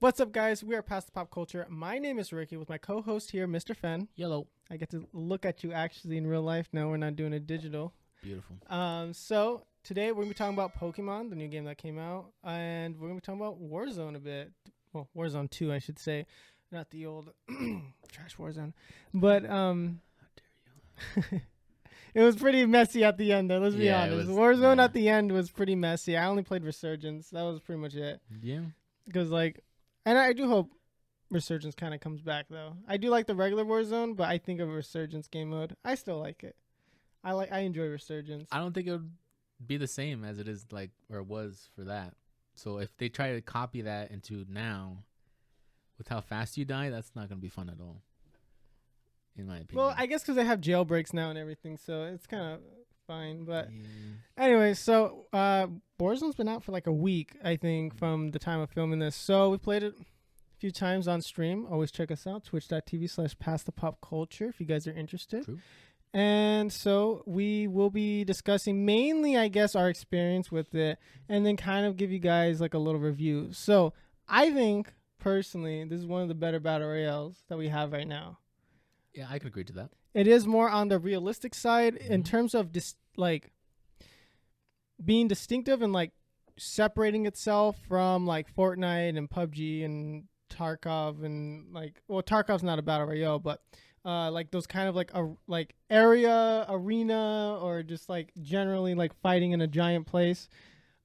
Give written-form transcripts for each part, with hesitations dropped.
What's up, guys? We are Past the Pop Culture. My name is Ricky with my co-host here, Mrphen. Yellow. I get to look at you actually in real life. No, we're not doing it digital. Beautiful. So today we're going to be talking about Pokémon, the new game that came out, and we're going to be talking about Warzone a bit. Well, Warzone 2, I should say. Not the old trash Warzone. But How dare you? it was pretty messy at the end, though. Let's be honest. Warzone at the end was pretty messy. I only played Resurgence. That was pretty much it. Yeah. Because, and I do hope Resurgence kind of comes back, though. I do like the regular Warzone, but I think of a Resurgence game mode. I still like it. I enjoy Resurgence. I don't think it would be the same as it is or it was for that. So if they try to copy that into now, with how fast you die, that's not going to be fun at all, in my opinion. Well, I guess because they have jailbreaks now and everything, so it's kind of fine. But anyway, so Warzone's been out for a week, I think, from the time of filming this. So we played it a few times on stream. Always check us out, twitch.tv/pastthepopculture if you guys are interested. True. And so we will be discussing mainly, I guess, our experience with it and then kind of give you guys a little review. So I think, personally, this is one of the better battle royales that we have right now. Yeah, I could agree to that. It is more on the realistic side in terms of being distinctive and separating itself from Fortnite and PUBG and Tarkov and Tarkov's not a battle royale, but those kind of area arena or just generally fighting in a giant place.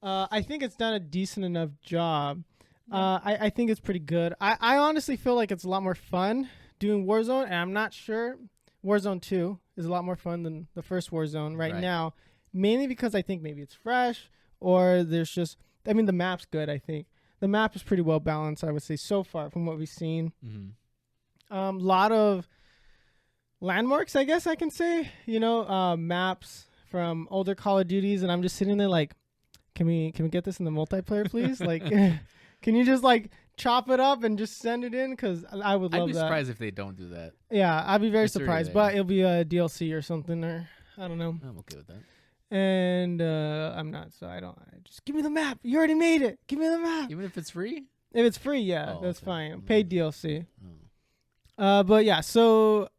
I think it's done a decent enough job. I think it's pretty good. I honestly feel like it's a lot more fun doing Warzone, and I'm not sure Warzone 2 is a lot more fun than the first Warzone right now, mainly because I think maybe it's fresh or there's just, the map's good, I think. The map is pretty well balanced, I would say, so far from what we've seen. Mm-hmm. Lot of landmarks, I guess I can say, maps from older Call of Duties, and I'm just sitting there can we get this in the multiplayer, please? Can you just chop it up and just send it in? Because I would love that. I'd be surprised if they don't do that. Yeah, I'd be very surprised, but it'll be a DLC or something, or I don't know. I'm okay with that. And I'm not, so just give me the map. You already made it. Give me the map. Even if it's free? If it's free, yeah, that's okay. fine. Paid DLC. Oh. But yeah, so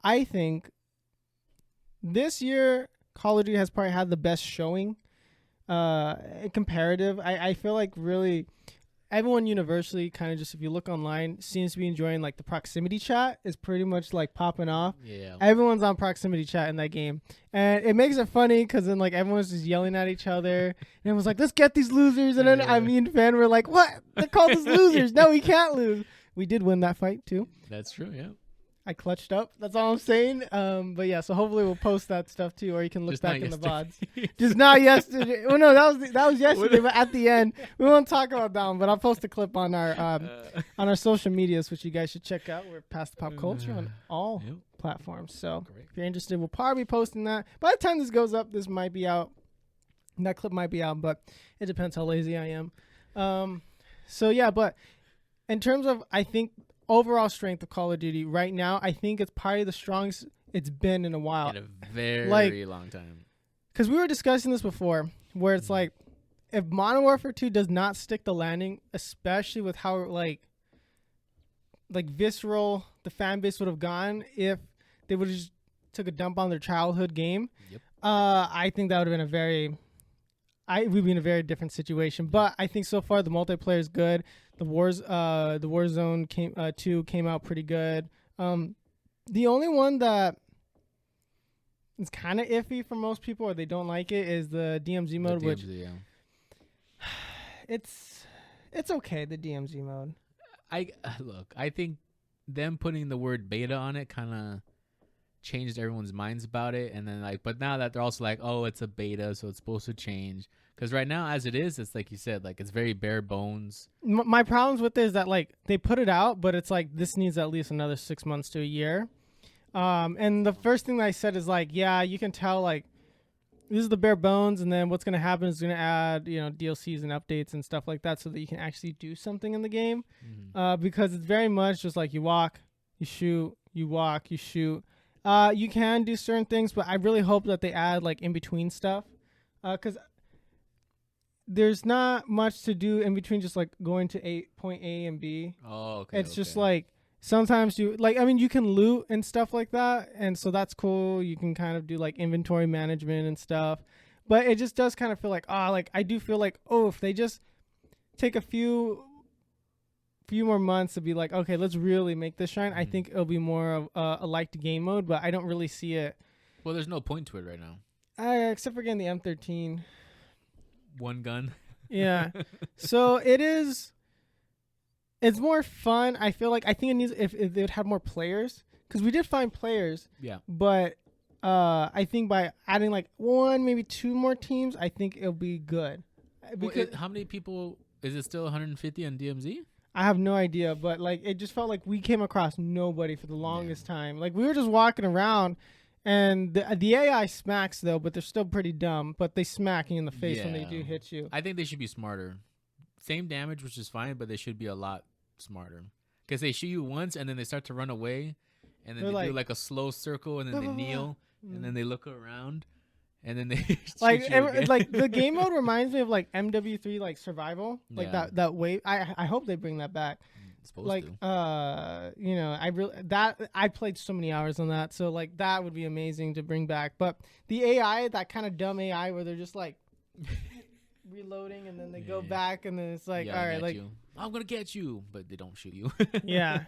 I think this year Call of Duty has probably had the best showing. Comparative, I feel like really everyone universally kind of just, if you look online, seems to be enjoying the proximity chat is pretty much popping off. Yeah. Everyone's on proximity chat in that game, and it makes it funny because then everyone's just yelling at each other, and everyone's like, let's get these losers, and then me and Fan were like, what? They called us losers. No, we can't lose. We did win that fight too. That's true. Yeah. I clutched up. That's all I'm saying. But yeah, so hopefully we'll post that stuff too, or you can look Just back not in the VODs. yesterday. Just not yesterday. Well, no, that was yesterday. But at the end, we won't talk about that one. But I'll post a clip on our social medias, which you guys should check out. We're Past the Pop Culture on all platforms. So if you're interested, we'll probably be posting that. By the time this goes up, this might be out. That clip might be out, but it depends how lazy I am. So yeah, but in terms of, I think, overall strength of Call of Duty right now, I think it's probably the strongest it's been in a while. In a very long time. Because we were discussing this before, where it's if Modern Warfare 2 does not stick the landing, especially with how visceral the fan base would have gone if they would have just took a dump on their childhood game. Yep. I think that would have been we'd be in a very different situation. But I think so far the multiplayer is good. The Warzone 2 came out pretty good. The only one that is kind of iffy for most people, or they don't like it, is the DMZ mode, which it's okay. The DMZ mode. I think them putting the word beta on it kind of changed everyone's minds about it, and then but now that they're also oh, it's a beta, so it's supposed to change. Because right now, as it is, it's like you said, it's very bare bones. My problems with it is that they put it out, but it's this needs at least another 6 months to a year. And the first thing that I said is yeah, you can tell this is the bare bones, and then what's gonna happen is gonna add DLCs and updates and stuff like that, so that you can actually do something in the game. Because it's very much just you walk, you shoot, you walk, you shoot. You can do certain things, but I really hope that they add in between stuff, because there's not much to do in between, just like going to point A and B. Oh, okay. It's just like sometimes you like, I mean, you can loot and stuff like that, and so that's cool. You can kind of do like inventory management and stuff, but it just does kind of feel like, like I do feel like, if they just take a few more months to be like, okay, let's really make this shine. I think it'll be more of a liked game mode, but I don't really see it. Well, there's no point to it right now. Except for getting the M13. One gun. Yeah. So it's more fun. I feel like, I think it needs, if they would have more players, because we did find players. Yeah. But I think by adding like one, maybe two more teams, I think it'll be good. Because how many people, is it still 150 on DMZ? I have no idea, but like it just felt like we came across nobody for the longest time. Like we were just walking around, and the AI smacks though, but they're still pretty dumb. But they smack you in the face when they do hit you. I think they should be smarter. Same damage, which is fine, but they should be a lot smarter. Because they shoot you once, and then they start to run away, and then they do like a slow circle, and then they kneel, and then they look around, and then they like the game mode reminds me of like MW3 like survival, like that wave. I hope they bring that back. Like I played so many hours on that, so like that would be amazing to bring back. But the AI, that kind of dumb AI where they're just like reloading and then they go back and then it's like, all right, like I'm gonna get you, but they don't shoot you. Yeah.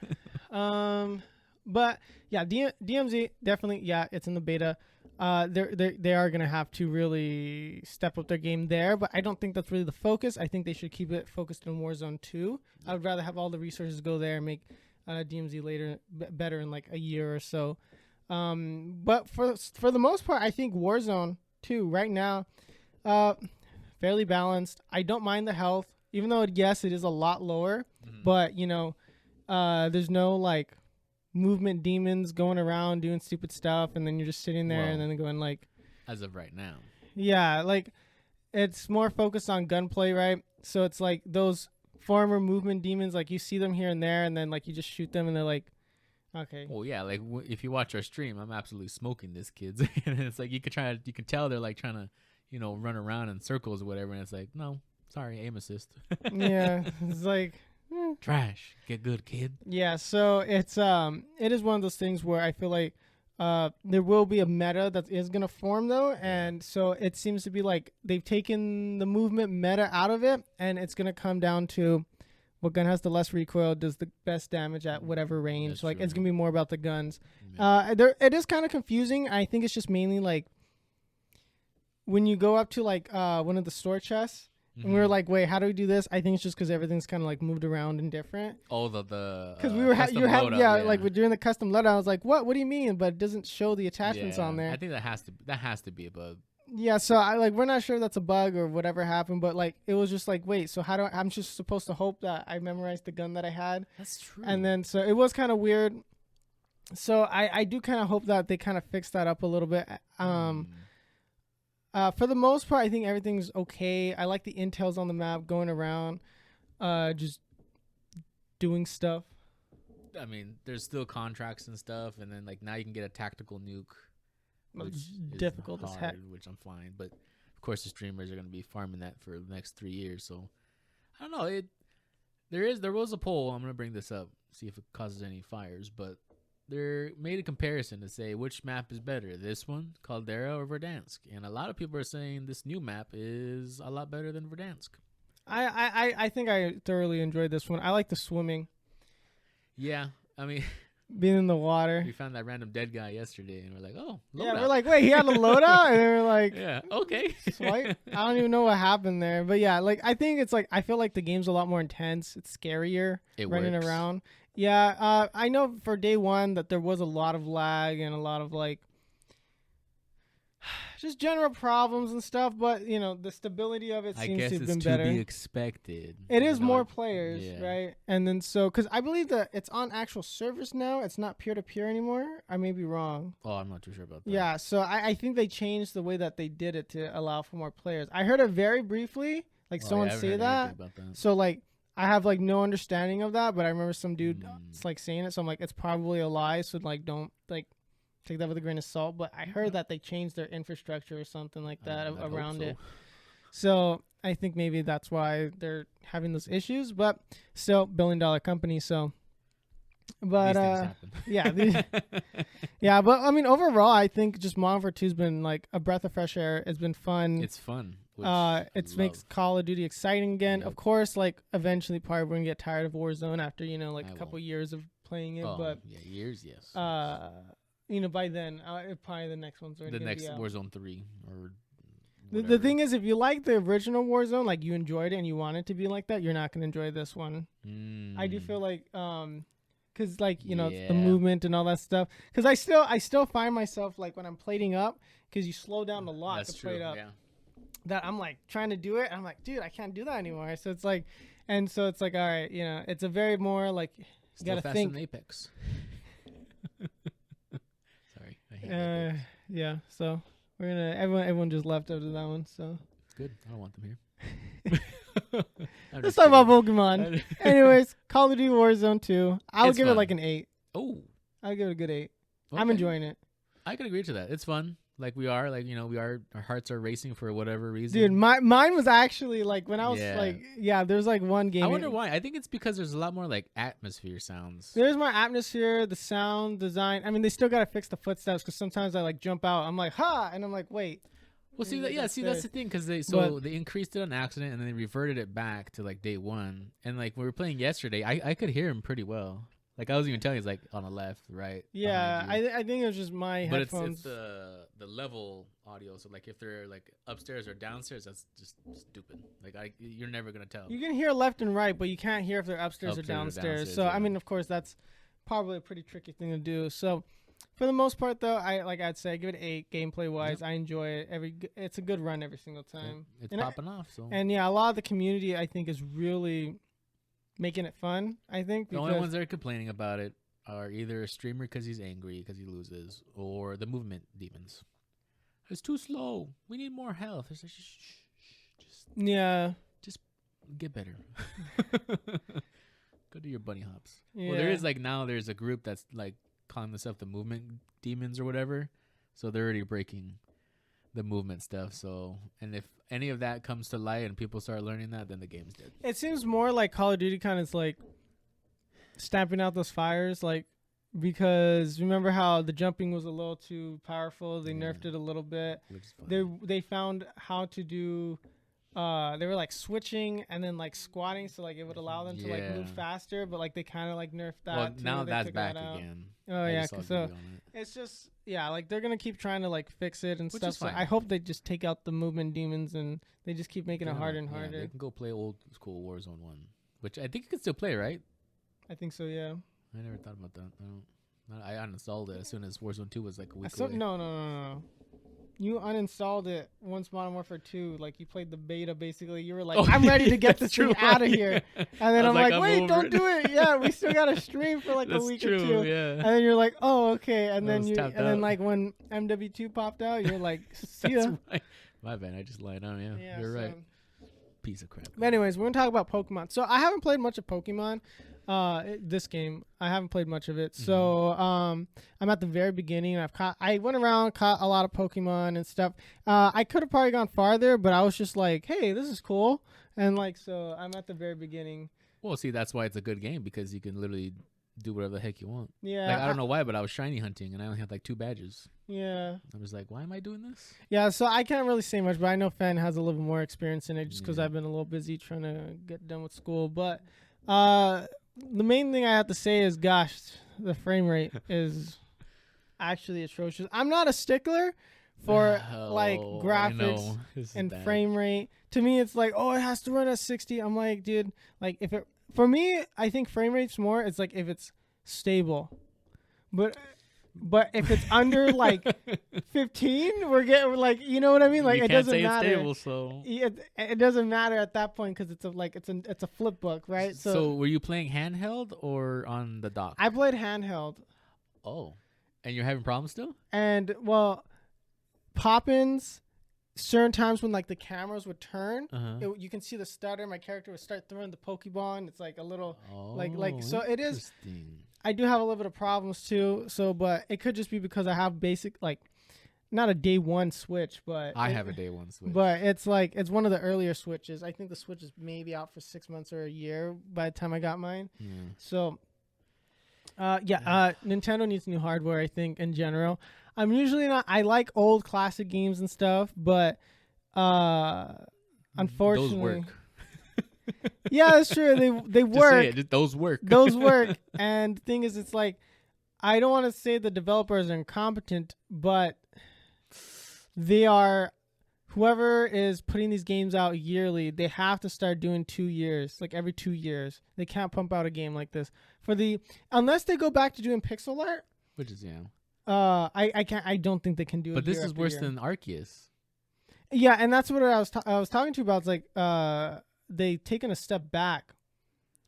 But yeah, DMZ definitely, it's in the beta. They are gonna have to really step up their game there, but I don't think that's really the focus. I think they should keep it focused on Warzone 2. I would rather have all the resources go there and make DMZ later better in like a year or so. But for the most part, I think Warzone 2 right now, fairly balanced. I don't mind the health, even though it is a lot lower. But there's no like movement demons going around doing stupid stuff, and then you're just sitting there and then going like, as of right now, like it's more focused on gunplay, right? So it's like those former movement demons, like you see them here and there, and then like you just shoot them and they're like, okay. Well, yeah, like if you watch our stream, I'm absolutely smoking this, kids. And it's like you can tell they're like trying to run around in circles or whatever, and it's like, no, sorry, aim assist. Yeah, it's like trash. Get good, kid. Yeah, so it is one of those things where I feel like there will be a meta that is going to form though, and so it seems to be like they've taken the movement meta out of it, and it's going to come down to what gun has the less recoil, does the best damage at whatever range. That's like true. It's going to be more about the guns. It is kind of confusing. I think it's just mainly like when you go up to like one of the store chests, and we were like, wait, how do we do this? I think it's just because everything's kind of like moved around and different. Oh, the because we were like we're doing the custom loadout. I was like, what do you mean? But it doesn't show the attachments on there. I think that has to be a bug. Yeah, so we're not sure that's a bug or whatever happened, but like it was just like, wait, so I'm just supposed to hope that I memorized the gun that I had. That's true. And then so it was kind of weird. So I do kind of hope that they kind of fix that up a little bit. For the most part, I think everything's okay. I like the intels on the map going around, just doing stuff. I mean, there's still contracts and stuff, and then like now you can get a tactical nuke, which is difficult as heck. Which I'm fine, but of course the streamers are going to be farming that for the next 3 years. So I don't know. There was a poll. I'm going to bring this up, see if it causes any fires, but they made a comparison to say which map is better, this one, Caldera, or Verdansk. And a lot of people are saying this new map is a lot better than Verdansk. I think I thoroughly enjoyed this one. I like the swimming. Yeah, I mean, being in the water. We found that random dead guy yesterday, and we're like, oh, loadout. Yeah, we're like, wait, he had a loadout? And we're like, yeah, okay. Swipe. I don't even know what happened there. But yeah, like I think it's like, I feel like the game's a lot more intense. It's scarier running around. Yeah, I know for day one that there was a lot of lag and a lot of like just general problems and stuff, but the stability of it seems to have been better. I guess it's to be expected. It is more players, right? And then because I believe that it's on actual servers now. It's not peer-to-peer anymore. I may be wrong. Oh, I'm not too sure about that. Yeah, so I think they changed the way that they did it to allow for more players. I heard it very briefly, like someone say that. So like I have like no understanding of that, but I remember some dude like saying it. So I'm like, it's probably a lie. So like, don't like take that with a grain of salt. But I heard that they changed their infrastructure or something like that around it. So I think maybe that's why they're having those issues. But still, $1 billion company. So, but These things happen. yeah. But I mean, overall, I think just Modern Warfare 2's been like a breath of fresh air. It's been fun. It's fun. It makes Call of Duty exciting again. Yep. Of course, like eventually, probably we're gonna get tired of Warzone after like a couple won't. years of playing it. But yeah, years, yes. by then, probably the next one's already The gonna next be out. Warzone 3 or The thing is, if you like the original Warzone, like you enjoyed it and you want it to be like that, you're not gonna enjoy this one. I do feel like, cause like the movement and all that stuff. Cause I still find myself like when I'm plating up, cause you slow down a lot That's to true, plate up. yeah. That I'm like trying to do it. And I'm like, dude, I can't do that anymore. So it's like, all right, it's a very more like you Still gotta faster think. than Apex. Sorry, I hate Apex. Yeah. So we're gonna everyone just left after that one. So Good. I don't want them here. let's talk about Pokemon. Anyways, Call of Duty Warzone 2. I would It's give it fun. like an 8. Oh, I'll give it a good 8. I'm okay. enjoying it. I can agree to that. It's fun. Like we are, our hearts are racing for whatever reason. Dude, mine was actually like when I was Yeah. there's like one game. I wonder why. I think it's because there's a lot more like atmosphere sounds. There's more atmosphere, the sound design. I mean, they still gotta fix the footsteps because sometimes I like jump out. I'm like, ha, and I'm like, wait. Well, see, that's the thing because they increased it on accident and then they reverted it back to like day one. And like we were playing yesterday, I could hear him pretty well. Like I was even telling you, it's like on the left, right. Yeah, I think it was just my but headphones. But it's the level audio. So like if they're like upstairs or downstairs, that's just stupid. Like you're never gonna tell. You can hear left and right, but you can't hear if they're upstairs or downstairs. So yeah. I mean, of course, that's probably a pretty tricky thing to do. So for the most part, though, I'd say I give it 8 gameplay wise. Yep. I enjoy it. It's a good run every single time. Yep. It's popping off. So a lot of the community I think is really making it fun. I think the only ones that are complaining about it are either a streamer because he's angry because he loses, or the movement demons. It's too slow. We need more health. It's like, just get better. Go do your bunny hops. Yeah. Well, there is there's a group that's like calling themselves the movement demons or whatever. So they're already breaking the movement stuff. So, and if any of that comes to light and people start learning that, then the game's dead. It seems more like Call of Duty kind of is like stamping out those fires, like, because remember how the jumping was a little too powerful. They nerfed it a little bit. They found how to do they were like switching and then like squatting, so like it would allow them to like move faster, but like they kind of like nerfed that. Well, too. now that's back again. Oh yeah, so it's just like they're gonna keep trying to like fix it and stuff. So I hope they just take out the movement demons and they just keep making it harder and harder. They can go play old school Warzone 1, which I think you can still play, right? I think so. Yeah. I never thought about that. I uninstalled it as soon as Warzone 2 was like a week away. No. You uninstalled it once Modern Warfare 2. Like, you played the beta, basically. You were like, I'm ready to get this thing out of here. And then I'm like, wait, don't do it. Yeah, we still got to stream for like a week or two. Yeah. And then you're like, oh, okay. And then like when MW2 popped out, you're like, see ya. Right. My bad. I just lied on. Yeah, you're right. Piece of crap. But anyways, we're going to talk about Pokemon. So I haven't played much of Pokemon. This game, I haven't played much of it. So I'm at the very beginning. I went around, caught a lot of Pokemon and stuff. I could have probably gone farther, but I was just like, hey, this is cool. And like, so I'm at the very beginning. Well, see, that's why it's a good game, because you can literally do whatever the heck you want. Yeah. Like, I don't know why, but I was shiny hunting and I only had like 2 badges. Yeah. I was like, why am I doing this? Yeah, so I can't really say much, but I know Fen has a little more experience in it just because I've been a little busy trying to get done with school. But the main thing I have to say is, gosh, the frame rate is actually atrocious. I'm not a stickler for like graphics and frame rate. To me, it's like, oh, it has to run at 60. I'm like, dude, like for me, I think frame rate's more. It's like if it's stable, but if it's under like 15, we're getting like, you know what I mean? Like it doesn't matter. It's stable, so it doesn't matter at that point because it's a flip book, right? So were you playing handheld or on the dock? I played handheld. Oh, and you're having problems still? And well, pop-ins. Certain times when like the cameras would turn, you can see the stutter. My character would start throwing the Pokeball. It's like a little like so. It is. I do have a little bit of problems too. So, but it could just be because I have basic like not a day one Switch, but I have a day one Switch. But it's like it's one of the earlier Switches. I think the Switch is maybe out for 6 months or a year by the time I got mine. Yeah. So, Nintendo needs new hardware. I think in general, I'm usually not. I like old classic games and stuff, but unfortunately, those work. Yeah, that's true. They Just work. say it, those work. Those work. And the thing is, it's like I don't want to say the developers are incompetent, but they are. Whoever is putting these games out yearly, they have to start doing 2 years, like every 2 years. They can't pump out a game like this unless they go back to doing pixel art. Which is I don't think they can do it. But this is worse than Arceus. Yeah, and that's what I was talking to you about. It's like they taken a step back,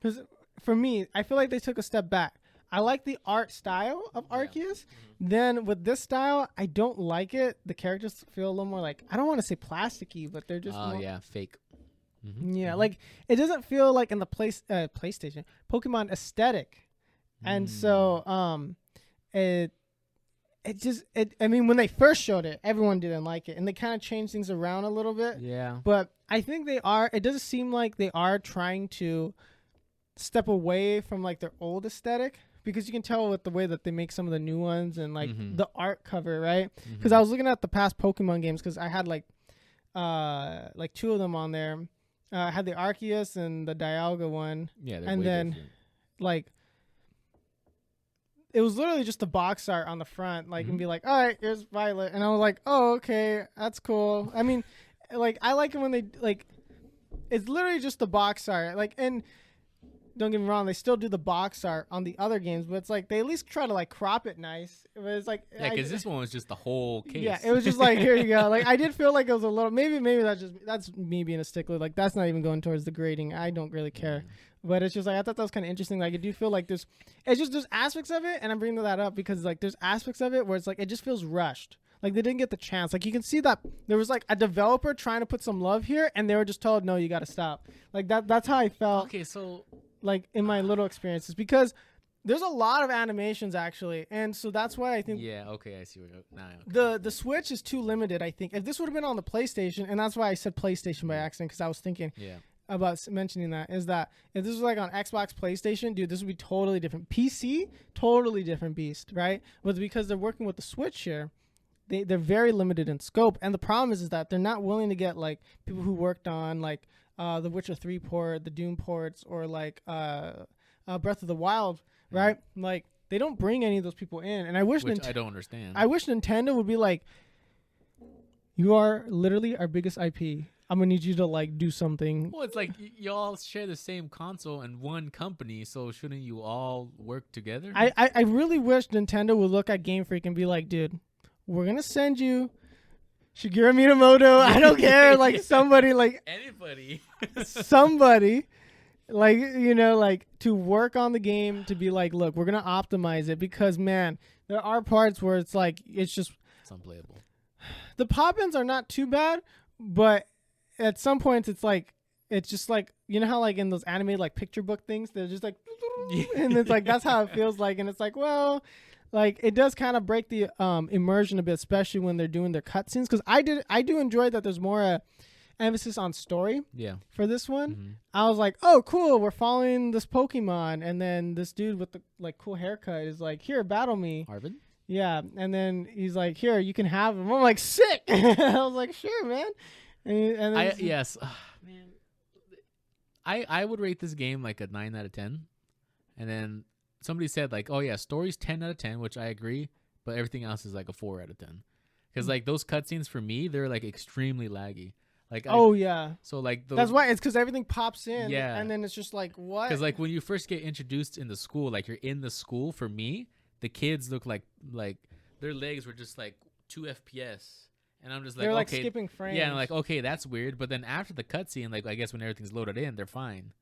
because for me, I feel like they took a step back. I like the art style of Arceus. Mm-hmm. Then with this style, I don't like it. The characters feel a little more like, I don't want to say plasticky, but they're just fake. Mm-hmm. Yeah, like it doesn't feel like in the PlayStation Pokemon aesthetic. And so I mean, when they first showed it, everyone didn't like it, and they kind of changed things around a little bit. Yeah. But I think it doesn't seem like they are trying to step away from like their old aesthetic, because you can tell with the way that they make some of the new ones and like the art cover, right? Because I was looking at the past Pokemon games, because I had like 2 of them on there. I had the Arceus and the Dialga one. Yeah, and then different. Like it was literally just the box art on the front, like and be like, all right, here's Violet, and I was like, oh, okay, that's cool. I mean, like I like it when they like, it's literally just the box art, like, and don't get me wrong, they still do the box art on the other games, but it's like they at least try to like crop it nice. It was like, yeah, because this one was just the whole case. Yeah, it was just like, here you go. Like I did feel like it was a little, maybe that's me being a stickler. Like that's not even going towards the grading. I don't really care. But it's just like, I thought that was kind of interesting. Like I do feel like there's aspects of it, and I'm bringing that up because like there's aspects of it where it's like it just feels rushed. Like they didn't get the chance. Like you can see that there was like a developer trying to put some love here, and they were just told, no, you got to stop. Like that's how I felt. Okay, so like in my little experiences, because there's a lot of animations actually, and so that's why I think I see what okay. the Switch is too limited. I think if this would have been on the PlayStation, and that's why I said PlayStation by accident, because I was thinking about mentioning that, is that if this was like on Xbox, PlayStation, dude, this would be totally different. PC, totally different beast, right? But because they're working with the Switch here, they're very limited in scope, and the problem is that they're not willing to get like people who worked on like the Witcher 3 port, the Doom ports, or like Breath of the Wild, right? Like they don't bring any of those people in, and I wish I don't understand. I wish Nintendo would be like, you are literally our biggest IP. I'm gonna need you to like do something. Well, it's like y'all share the same console and one company, so shouldn't you all work together? I really wish Nintendo would look at Game Freak and be like, dude, we're gonna send you Shigeru Miyamoto. I don't care, like somebody, like anybody, somebody, like like to work on the game, to be like, look, we're gonna optimize it, because man, there are parts where it's like it's unplayable. The pop-ins are not too bad, but at some points it's just like, you know how like in those animated like picture book things, they're just like and it's like that's how it feels like, and it's like, well, like it does kind of break the immersion a bit, especially when they're doing their cutscenes, because I do enjoy that there's more emphasis on story for this one. I was like, oh cool, we're following this Pokemon, and then this dude with the like cool haircut is like, here, battle me, Arvin. Yeah, and then he's like, here, you can have him. I'm like, sick. I was like, sure, man. And man, I would rate this game like a 9 out of 10, and then somebody said like, oh yeah, story's 10 out of 10, which I agree, but everything else is like a 4 out of 10, because like those cutscenes for me, they're like extremely laggy. Like so like that's why, it's because everything pops in, and then it's just like, what? Because like when you first get introduced in the school, like you're in the school, for me, the kids look like their legs were just like 2 FPS. And I'm just like, they're like okay, skipping frames. Yeah, and I'm like, okay, that's weird. But then after the cutscene, like I guess when everything's loaded in, they're fine.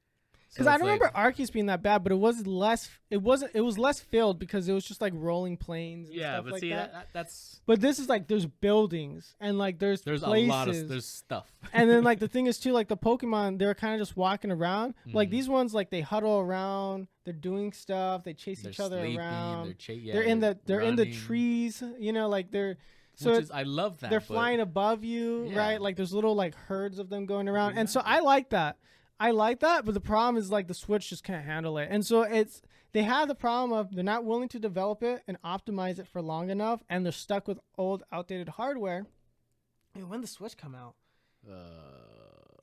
Because I don't remember Arceus being that bad, but it was less. It was less filled because it was just like rolling planes. And stuff but like see that. That's. But this is like there's buildings and like there's places. A lot of there's stuff. And then like the thing is too, like the Pokemon, they're kind of just walking around. Like these ones, like they huddle around. They're doing stuff. They chase each other sleeping, around. They're in the trees. Like they're So Which is, I love that. they're but flying above you, Yeah. right? Like there's little like herds of them going around, and so I like that. I like that, but the problem is like the Switch just can't handle it, and so they have the problem of they're not willing to develop it and optimize it for long enough, and they're stuck with old, outdated hardware. And when did the Switch come out?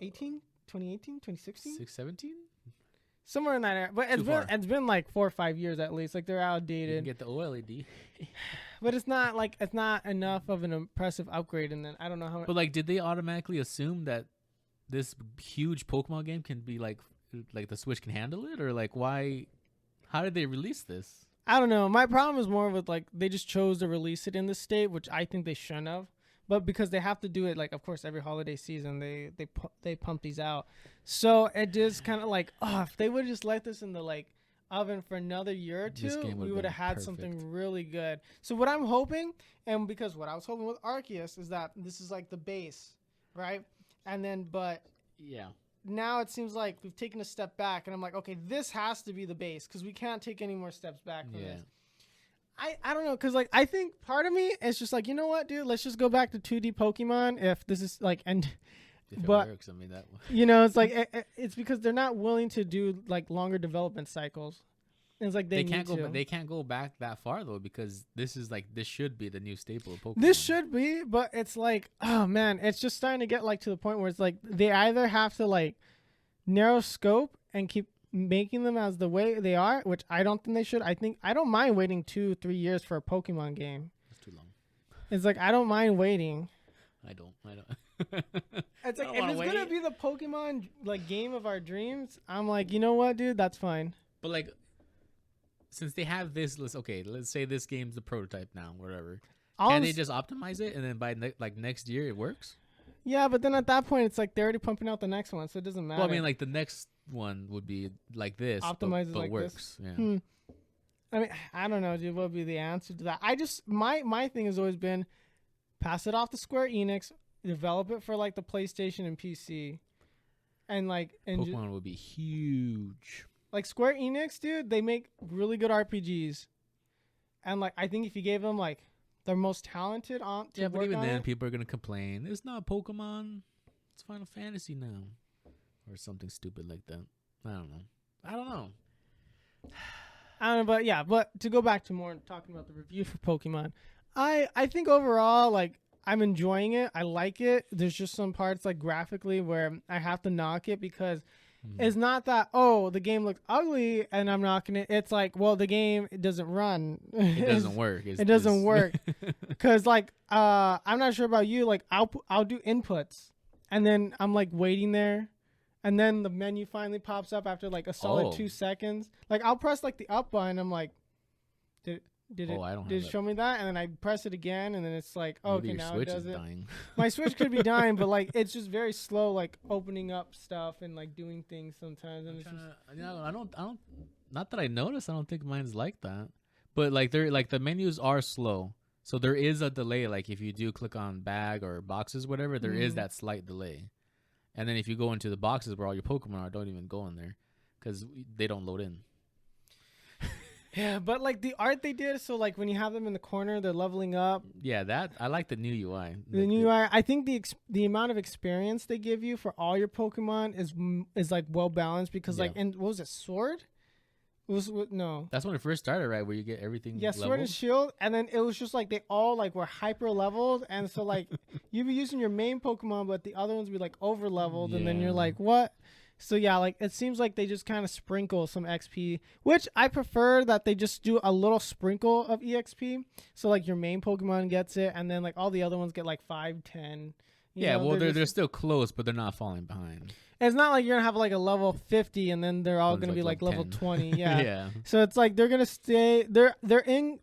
2018, 2016? 617? Somewhere in that area. But it's been like 4 or 5 years at least. Like they're You outdated. can get the OLED. But it's not enough of an impressive upgrade, and then I don't know how. But like, did they automatically assume that this huge Pokemon game can be like the Switch can handle it, or like why? How did they release this? I don't know. My problem is more with like they just chose to release it in this state, which I think they shouldn't have. But because they have to do it, like of course every holiday season they pump these out, so it just kind of like if they would just let this in the like oven for another year or two, we would have had something really good. So what I'm hoping, and because what I was hoping with Arceus is that this is like the base, right? And then but Yeah. now it seems like we've taken a step back, and I'm like, okay, this has to be the base because we can't take any more steps back from this. I don't know, because like I think part of me is just like, you know what, dude, let's just go back to 2D Pokemon if this is like if it works. I mean, that you know, it's like it's because they're not willing to do like longer development cycles. It's like they can't go. They can't go back that far though, because this should be the new staple of Pokemon. This should be, but it's like, oh man, it's just starting to get like to the point where it's like they either have to like narrow scope and keep making them as the way they are, which I don't think they should. I don't mind waiting 2-3 years for a Pokemon game. That's too long. It's like I don't mind waiting. I don't. It's like if it's gonna be the Pokemon like game of our dreams, I'm like, you know what, dude, that's fine. But like, since they have this, let's say this game's the prototype now, whatever. Can they just optimize it and then by next year it works? Yeah, but then at that point it's like they're already pumping out the next one, so it doesn't matter. Well, I mean, like the next one would be like this, optimized but like works. This. Yeah. I mean, I don't know, dude. What would be the answer to that? I just my thing has always been pass it off to Square Enix, develop it for like the PlayStation and PC, and like Pokemon would be huge. Like Square Enix, dude, they make really good RPGs, and like I think if you gave them like their most talented but even then people are gonna complain. It's not Pokemon, it's Final Fantasy now, or something stupid like that. I don't know. But yeah, but to go back to more talking about the review for Pokemon, I think overall like I'm enjoying it. I like it. There's just some parts like graphically where I have to knock it because it's not that the game looks ugly and I'm knocking it. It's like, well, the game doesn't run. It doesn't work. It doesn't work because like I'm not sure about you. Like I'll do inputs and then I'm like waiting there. And then the menu finally pops up after like a solid 2 seconds. Like I'll press like the up button. I'm like, did it show me that? And then I press it again, and then it's like, okay, now it does it. My Switch could be dying, but like it's just very slow, like opening up stuff and like doing things sometimes. And I don't. Not that I noticed. I don't think mine's like that. But like the menus are slow, so there is a delay. Like if you do click on bag or boxes, whatever, there is that slight delay. And then if you go into the boxes where all your Pokemon are, don't even go in there because they don't load in. Yeah, but like the art they did, so like when you have them in the corner, they're leveling up. Yeah, that I like the new UI. The new UI, I think the amount of experience they give you for all your Pokemon is like well balanced because like and what was it, Sword? No. That's when it first started, right? Where you get everything. Yeah, Sword and Shield, and then it was just like they all like were hyper leveled, and so like you'd be using your main Pokemon, but the other ones would be like over leveled, and then you're like, what? So yeah, like it seems like they just kind of sprinkle some XP, which I prefer that they just do a little sprinkle of EXP. So like your main Pokemon gets it, and then like all the other ones get like 5, 10. Yeah, well, they're still close, but they're not falling behind. It's not like you're gonna have like a level 50 and then they're all gonna be like level 20. Yeah. Yeah. So it's like they're gonna stay. They're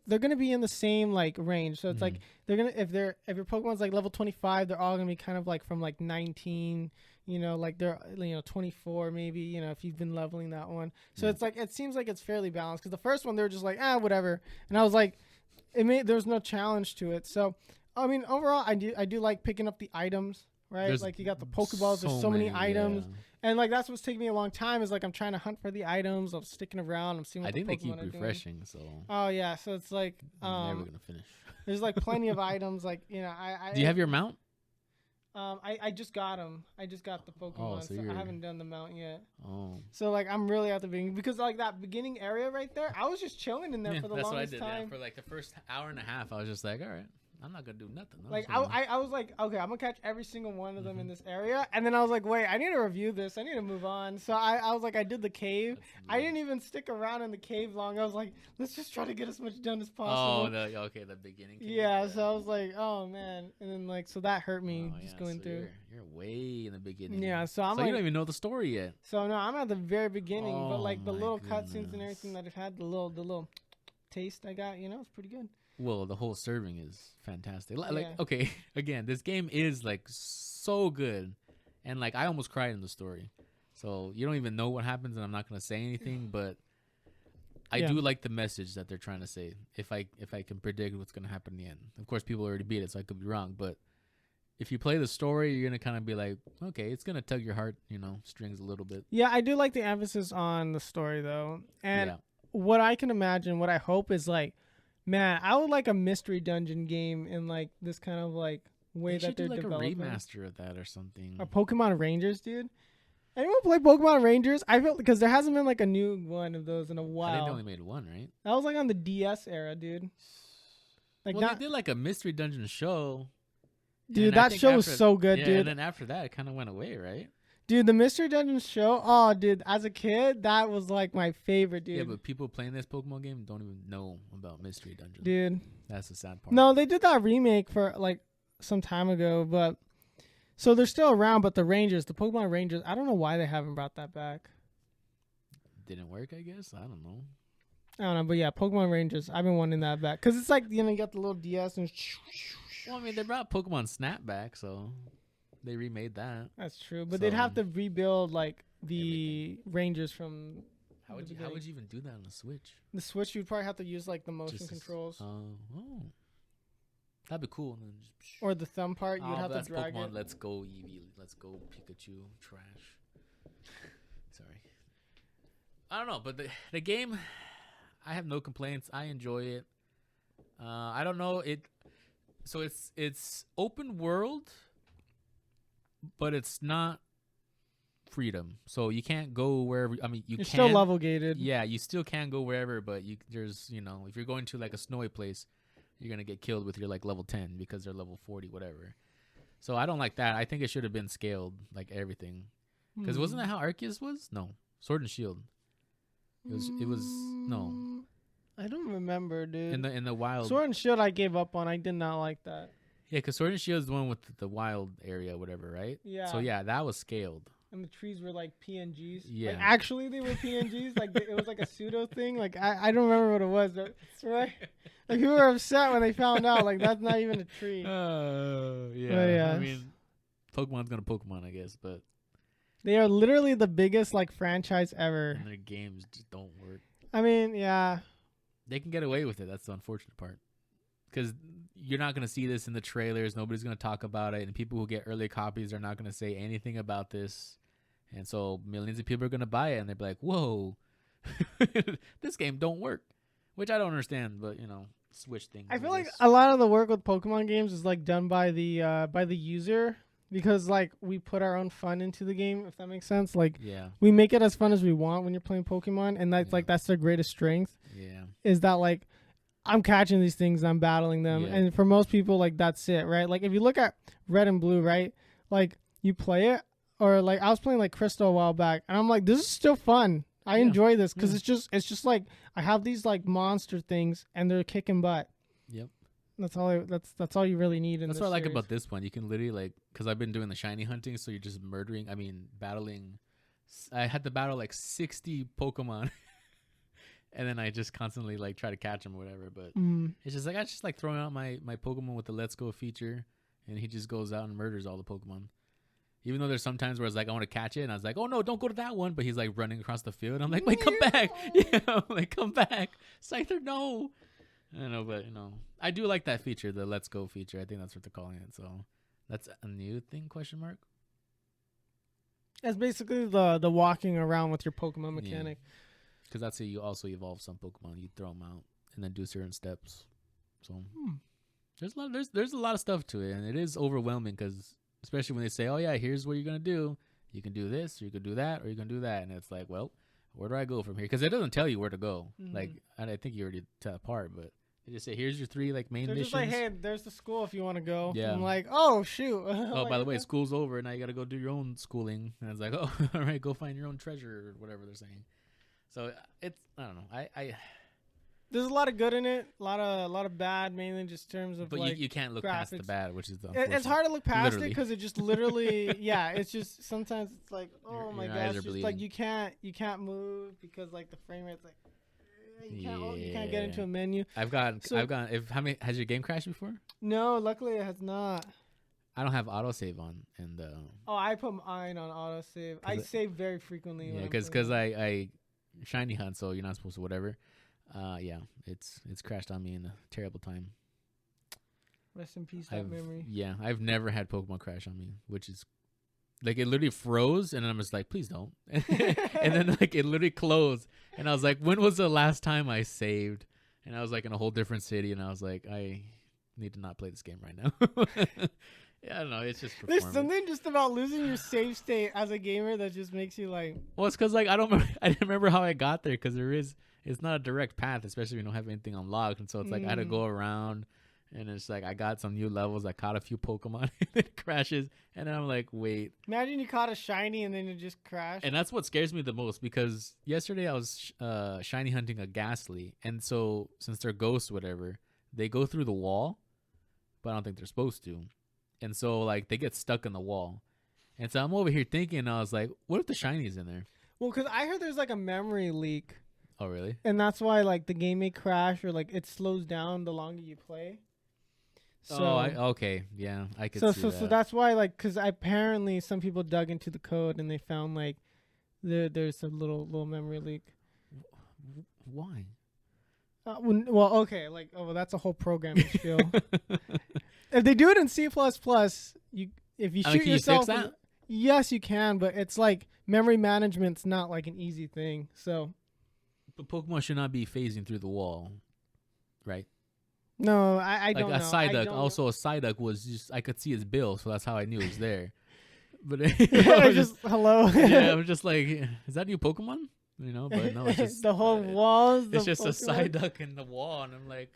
gonna be in the same like range. So it's like they're gonna if your Pokemon's like level 25, they're all gonna be kind of like from like 19. You know, like they're 24 maybe. You know, if you've been leveling that one. So it's like it seems like it's fairly balanced because the first one they were just like whatever, and I was like, there's no challenge to it. So I mean, overall, I do like picking up the items. Right, like you got the Pokeballs. There's so many items, And like that's what's taking me a long time is like I'm trying to hunt for the items. I'm sticking around. I'm seeing what I think the they keep Pokemon are doing. refreshing, so Oh yeah, so it's like I'm never gonna finish. there's like plenty of items. Like I Do you have your mount? I just got him. I just got the Pokemon, so so I you're- haven't done the mount yet. Oh, So like I'm really at the beginning because like that beginning area right there, I was just chilling in there yeah, for the that's what I longest did. time. Yeah, for like the first hour and a half, I was just like, all right, I'm not gonna do nothing. I'm Like just gonna- I was like, okay, I'm gonna catch every single one of them in Mhm. this area, and then I was like, wait, I need to review this. I need to move on. So I was like, I did the cave. That's I lit. didn't even stick around in the cave long. I was like, let's just try to get as much done as Oh, possible. the beginning. Cave, Yeah, so I was like, oh man, and then like so that hurt me Oh, just yeah, going so through. You're way in the beginning. Yeah, so I'm so like, you don't even know the story yet. so no, I'm at the very beginning, but Oh like the my little cutscenes and goodness. everything that I've had, the little taste I got, it's pretty good. Well, the whole serving is fantastic. Like, Yeah. okay, again, this game is like so good, and like I almost cried in the story. So you don't even know what happens, and I'm not gonna say anything, but I Yeah. do like the message that they're trying to say. If I can predict what's gonna happen in the end, of course, people already beat it, so I could be wrong. But if you play the story, you're gonna kind of be like, okay, it's gonna tug your heart, strings a little bit. Yeah, I do like the emphasis on the story though, and yeah, what I can imagine, what I hope is like, man, I would like a mystery dungeon game in like this kind of like way they that should do they're like developing. a remaster of that or something. Or Pokemon Rangers, dude. Anyone play Pokemon Rangers? I feel because there hasn't been like a new one of those in a I think while. they only made one, right? That was like on the DS era, dude. Like Well, not, they did like a mystery dungeon show. dude. And I That think show was after- so good, yeah, dude. and then after that, it kind of went away, right? Dude, the Mystery Dungeon show. Oh, dude, as a kid, that was like my favorite, dude. Yeah, but people playing this Pokemon game don't even know about mystery dungeon. Dude, That's the sad part. no, they did that remake for like some time ago, but so they're still around. But the Rangers, the Pokemon Rangers, I don't know why they haven't brought that back. Didn't work, I guess. I don't know. I don't know, but yeah, Pokemon Rangers. I've been wanting that back because it's like you got the little DS and. Well, I mean, they brought Pokemon Snap back, so they remade that. That's true, but they'd have So- to rebuild like the Rangers from How would the you beginning. even do that on the Switch? The Switch. You'd probably have to use like the motion Just- controls Oh, that'd be cool. And then just, or the thumb part. You'd have to that's drag Pokemon. it. Let's go Eevee. Let's go Pikachu. Trash. Sorry. I don't know, but the game, I have no complaints. I enjoy it. I don't know it. So it's open world, but it's not freedom. So you can't go wherever. I mean, You're can. still level gated. Yeah, you still can go wherever, but there's if you're going to like a snowy place, you're gonna get killed with your like level 10 because they're level 40, whatever. So I don't like that. I think it should have been scaled like everything. Because wasn't that how Arceus was? No, Sword and Shield. It was no I don't remember, dude. in the wild. Sword and Shield, I gave up on. I did not like that. Yeah, because Sword and Shield is the one with the wild area, whatever, right? Yeah. So yeah, that was scaled. And the trees were like PNGs. Yeah. Like, actually, they were PNGs. Like it was like a pseudo thing. Like I don't remember what it was. But it's right. Like people were upset when they found out. Like that's not even a tree. Yeah. yeah. I mean, Pokemon's gonna Pokemon, I guess, but They are literally the biggest like franchise ever. and their games just don't work. I mean, yeah. They can get away with it. That's the unfortunate part. Because you're not going to see this in the trailers. Nobody's going to talk about it. And people who get early copies are not going to say anything about this. And so millions of people are going to buy it. And they're like, whoa, this game don't work. Which I don't understand. But, Switch thing. I feel like a lot of the work with Pokemon games is like done by the user. Because like we put our own fun into the game, if that makes sense. Like Yeah. we make it as fun as we want when you're playing Pokemon. And that's Yeah. like that's their greatest strength. Yeah. Is that like I'm catching these things, I'm battling them, Yeah. and for most people, like that's it, right? Like if you look at Red and Blue, right? Like you play it, or like I was playing like Crystal a while back, and I'm like, this is still fun. I Yeah. enjoy this because Yeah. it's just like I have these like monster things, and they're kicking butt. Yep. That's all. That's all you really need. In That's this what I like series. about this one. You can literally because I've been doing the shiny hunting. So you're just battling. I had to battle like 60 Pokemon. And then I just constantly like try to catch him or whatever. But it's just like I just like throwing out my Pokemon with the Let's Go feature, and he just goes out and murders all the Pokemon. Even though there's sometimes where it's like I want to catch it, and I was like, oh no, don't go to that one. But he's like running across the field. I'm like, wait, come back. Yeah, I'm like, come back. Scyther, no. I don't know, but I do like that feature, the Let's Go feature. I think that's what they're calling it. So that's a new thing? Question mark. It's basically the walking around with your Pokemon Yeah. mechanic. Because that's how you also evolve some Pokemon. You throw them out and then do certain steps. So there's a lot of stuff to it, and it is overwhelming because especially when they say, "Oh yeah, here's what you're gonna do. You can do this, or you can do that, or you can do that," and it's like, well, where do I go from here? Because it doesn't tell you where to go. Mhm. Like, and I think you already tell apart, but they just say, "Here's your 3 like main They're missions." just like, hey, there's the school if you want to go. Yeah. I'm like, oh shoot. Oh, by the way, school's over. Now you got to go do your own schooling. And it's like, oh, all right, go find your own treasure or whatever they're saying. So it's, I don't know. I there's a lot of good in it, a lot of bad, mainly just in terms of but like you can't look past the graphics. bad, which is the It's hard to look past Literally. it because it just literally, yeah. It's just sometimes it's like, oh Your my eyes gosh, are just bleeding. like you can't move because like the frame rate's like you can't get into Yeah. a menu. I've gotten. How many has your game crashed before? No, luckily it has not. I don't have autosave on, and Oh, I put mine on autosave. I save very frequently. yeah, when I'm because playing it. I shiny hunt, so you're not supposed to whatever. Yeah, it's crashed on me in a terrible time. Rest in peace, that memory. Yeah, I've never had Pokemon crash on me, which is like it literally froze, and I'm just like, please don't. And then like it literally closed, and I was like, when was the last time I saved? And I was like in a whole different city, and I was like, I need to not play this game right now. Yeah, I don't know. It's just There's performance. something just about losing your save state as a gamer that just makes you like. Well, it's because like I didn't remember how I got there because it's not a direct path, especially if you don't have anything unlocked, and so it's like I had to go around, and it's like I got some new levels, I caught a few Pokemon, and it crashes, and then I'm like, wait. Imagine you caught a shiny and then it just crashed. And that's what scares me the most because yesterday I was shiny hunting a Ghastly, and so since they're ghosts, whatever, they go through the wall, but I don't think they're supposed to, and so like they get stuck in the wall, and so I'm over here thinking, I was like, what if the shiny's in there? Well, because I heard there's like a memory leak. Oh, really? And that's why like the game may crash or like it slows down the longer you play. So, okay, yeah, I could so see so that. so that's why like because apparently some people dug into the code and they found like there's a little memory leak. Why? Well, okay, like that's a whole programming skill. If they do it in C++, you if you shoot can yourself, you fix that? Yes, you can, but it's like memory management's not like an easy thing. So. But Pokemon should not be phasing through the wall, right? No, I don't know. Like a Psyduck. Also, a Psyduck was just I could see his bill, so that's how I knew it was there. But I just hello. Yeah, I'm just like, is that new Pokemon? You know, but no, it's just the whole walls. It's just Pokemon. a Psyduck in the wall, and I'm like,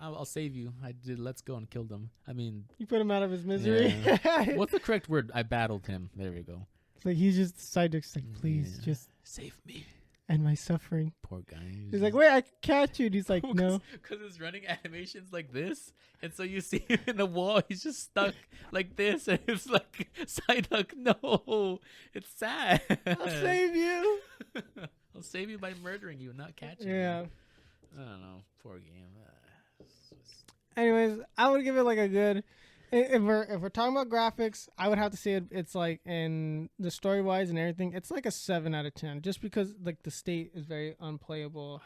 I'll save you. I did. Let's go and kill them. I mean, You put him out of his misery. yeah. What's the correct word? I battled him. There we go. It's like he's just Psyduck's like, please Yeah. just Save me. end my suffering. Poor guy. He's like, wait, I can catch you. And he's like, no. Because it's running animations like this, and so you see him in the wall. He's just stuck like this, and it's like Psyduck. No, it's sad. I'll save you. I'll save you by murdering you, not catching Yeah. you. I don't know. Poor game. Anyways, I would give it like a good. If we're talking about graphics, I would have to say it's like in the story wise and everything, it's like a 7 out of 10. Just because like the state is very unplayable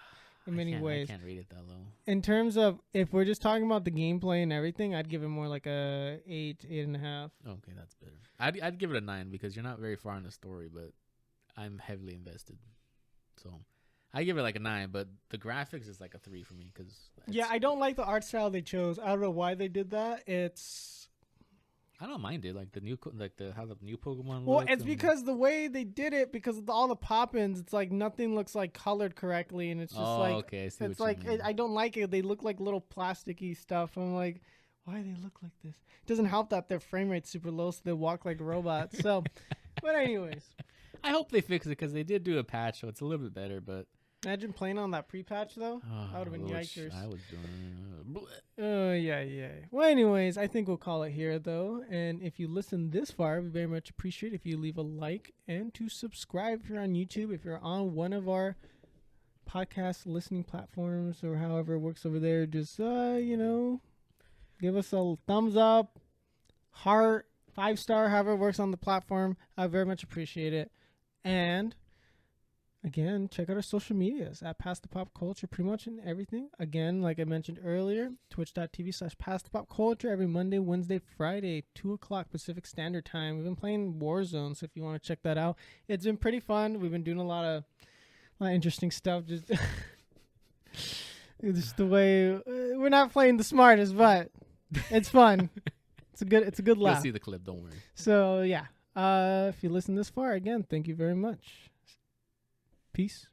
in many ways. I can't rate it that low. In terms of if we're just talking about the gameplay and everything, I'd give it more like a 8.5. Okay, that's better. I'd give it a 9 because you're not very far in the story, but I'm heavily invested. So I give it like a 9, but the graphics is like a 3 for me because Yeah, I don't like the art style they chose. I don't know why they did that. I don't mind it. Like the new, how the new Pokemon. Well, look it's and- because the way they did it, because of all the pop-ins, it's like nothing looks like colored correctly, and it's just like okay, I see it's what like you mean. I don't like it. They look like little plasticky stuff. I'm like, why do they look like this? It doesn't help that their frame rate's super low, so they walk like robots. So, but anyways, I hope they fix it because they did do a patch, so it's a little bit better. But imagine playing on that pre-patch though. That would've been yikers. I was doing. Oh, yeah. Well, anyways, I think we'll call it here, though. And if you listen this far, we very much appreciate if you leave a like and to subscribe if you're on YouTube. If you're on one of our podcast listening platforms or however it works over there, just, give us a thumbs up, heart, 5-star, however it works on the platform. I very much appreciate it. And Again, check out our social medias at Past the Pop Culture, pretty much in everything. Again, like I mentioned earlier, twitch.tv/Past the Pop Culture every Monday, Wednesday, Friday, 2 o'clock Pacific Standard Time. We've been playing Warzone, so if you want to check that out, it's been pretty fun. We've been doing a lot of interesting stuff. Just, just the way we're not playing the smartest, but it's fun. It's a good laugh. You'll see the clip. Don't worry. So yeah, if you listen this far, again, thank you very much. Peace.